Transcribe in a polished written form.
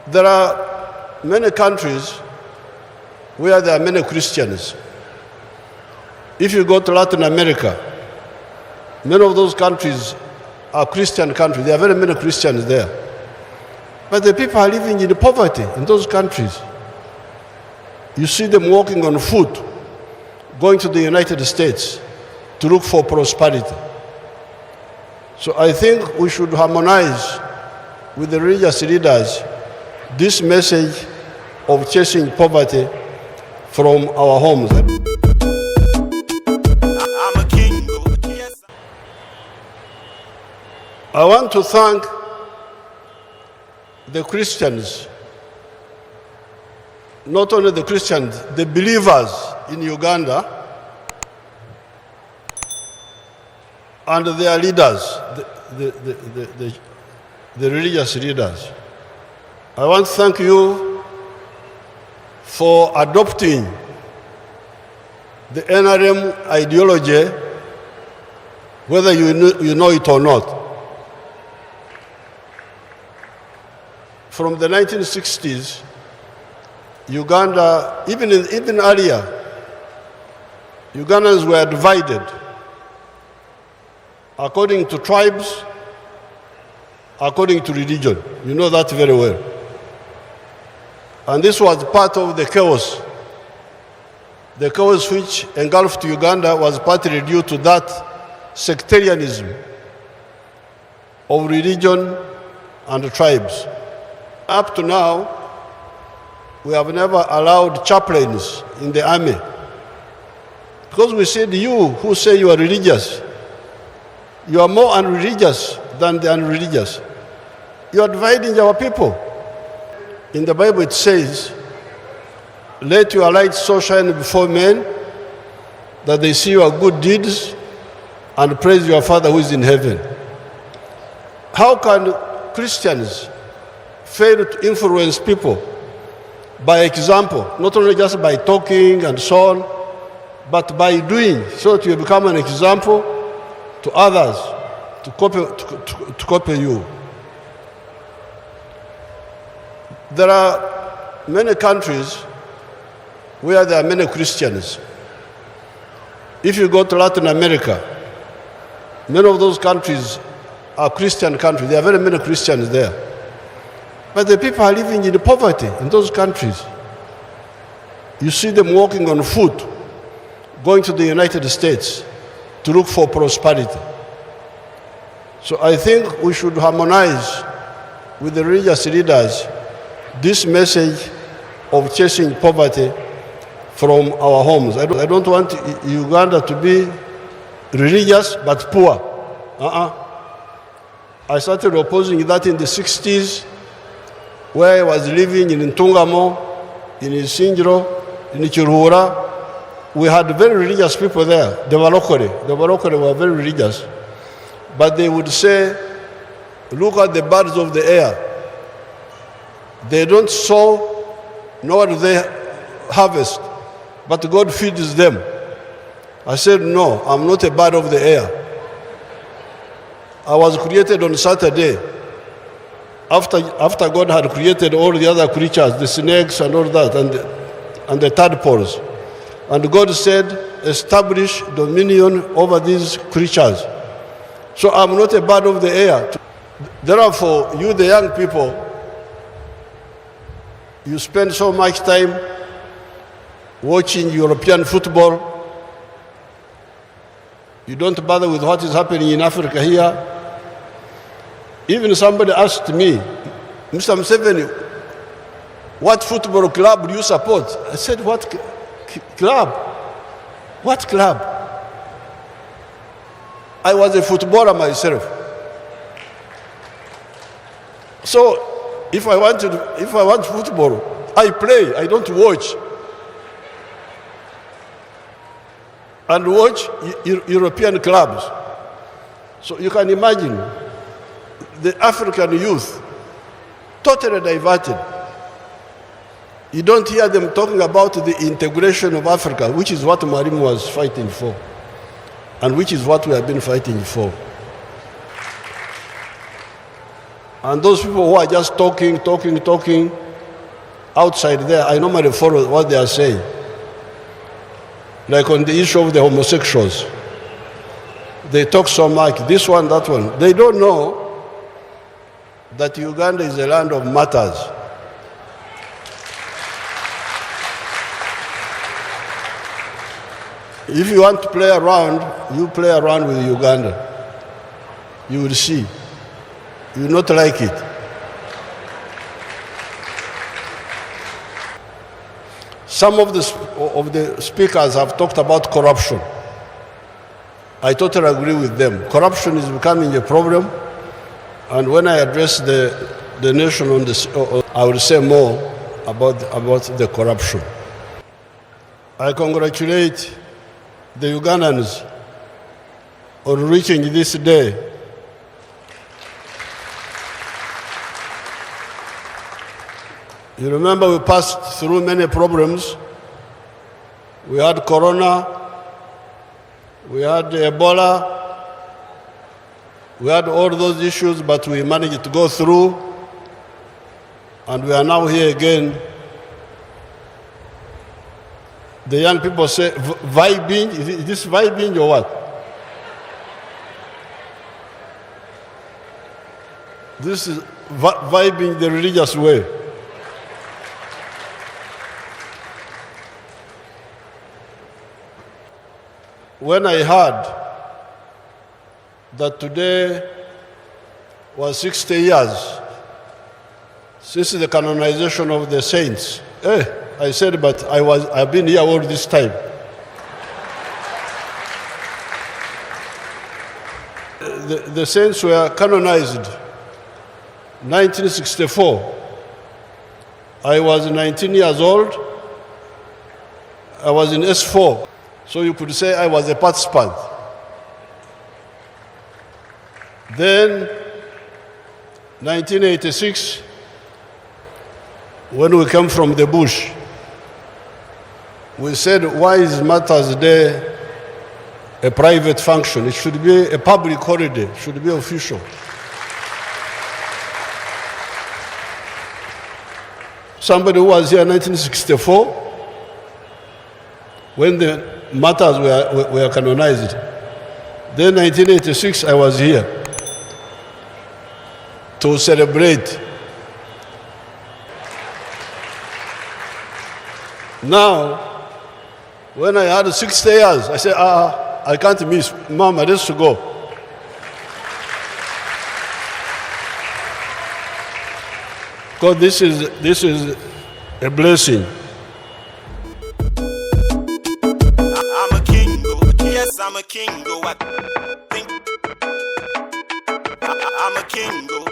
There are many countries where there are many Christians. If you go to Latin America, many of those countries are Christian countries. There are very many Christians there. But the people are living in poverty in those countries. You see them walking on foot, going to the United States to look for prosperity. So I think we should harmonize with the religious leaders this message of chasing poverty from our homes. I want to thank the Christians, not only the Christians, the believers in Uganda and their leaders, the religious leaders. I want to thank you for adopting the NRM ideology, whether you know it or not. From the 1960s, Uganda, even earlier, Ugandans were divided according to tribes, according to religion. You know that very well. And this was part of the chaos. The chaos which engulfed Uganda was partly due to that sectarianism of religion and tribes. Up to now, we have never allowed chaplains in the army. Because we said, you who say you are religious, you are more unreligious than the unreligious. You are dividing our people. In the Bible it says, let your light so shine before men that they see your good deeds and praise your Father who is in heaven. How can Christians fail to influence people by example, not only just by talking and so on, but by doing, so that you become an example to others to copy you? There are many countries where there are many Christians. If you go to Latin America, many of those countries are Christian countries. There are very many Christians there. But the people are living in poverty in those countries. You see them walking on foot, going to the United States to look for prosperity. So I think we should harmonize with the religious leaders this message of chasing poverty from our homes. I don't want Uganda to be religious but poor. I started opposing that in the 60s, where I was living in Ntungamo, in Isinjiro, in Chiruhura. We had very religious people there. The Barokore were very religious. But they would say, look at the birds of the air. They don't sow, nor do they harvest, but God feeds them. I said, no, I'm not a bird of the air. I was created on Saturday, after God had created all the other creatures, the snakes and all that, and the tadpoles. And God said, establish dominion over these creatures. So I'm not a bird of the air. Therefore, you, the young people, you spend so much time watching European football. You don't bother with what is happening in Africa here. Even somebody asked me, Mr. Museveni, what football club do you support? I said, what club? What club? I was a footballer myself. So, if I want football, I play, I don't watch. And watch European clubs. So you can imagine the African youth totally diverted. You don't hear them talking about the integration of Africa, which is what Mwalimu was fighting for, and which is what we have been fighting for. And those people who are just talking outside there, I normally follow what they are saying. Like on the issue of the homosexuals. They talk so much, this one, that one. They don't know that Uganda is a land of martyrs. If you want to play around, you play around with Uganda. You will see. You will not like it. Some of the speakers have talked about corruption. I totally agree with them. Corruption is becoming a problem, and when I address the nation on this, I will say more about the corruption. I congratulate the Ugandans on reaching this day. You remember we passed through many problems. We had Corona, we had Ebola, we had all those issues, but we managed to go through, and we are now here again. The young people say, vibing, is this vibing or what? This is vibing the religious way. When I heard that today was 60 years since the canonization of the saints, I said, but I've been here all this time. The saints were canonized 1964. I was 19 years old. I was in S4. So you could say I was a participant. Then, 1986, when we came from the bush, we said, why is Martyrs Day a private function? It should be a public holiday, it should be official. Somebody who was here in 1964, when the Martyrs were canonized. Then 1986, I was here to celebrate. Now, when I had 60 years, I said, I can't miss. Mama, let's go. Because this is a blessing. I'm a king, go. I think I'm a king, go.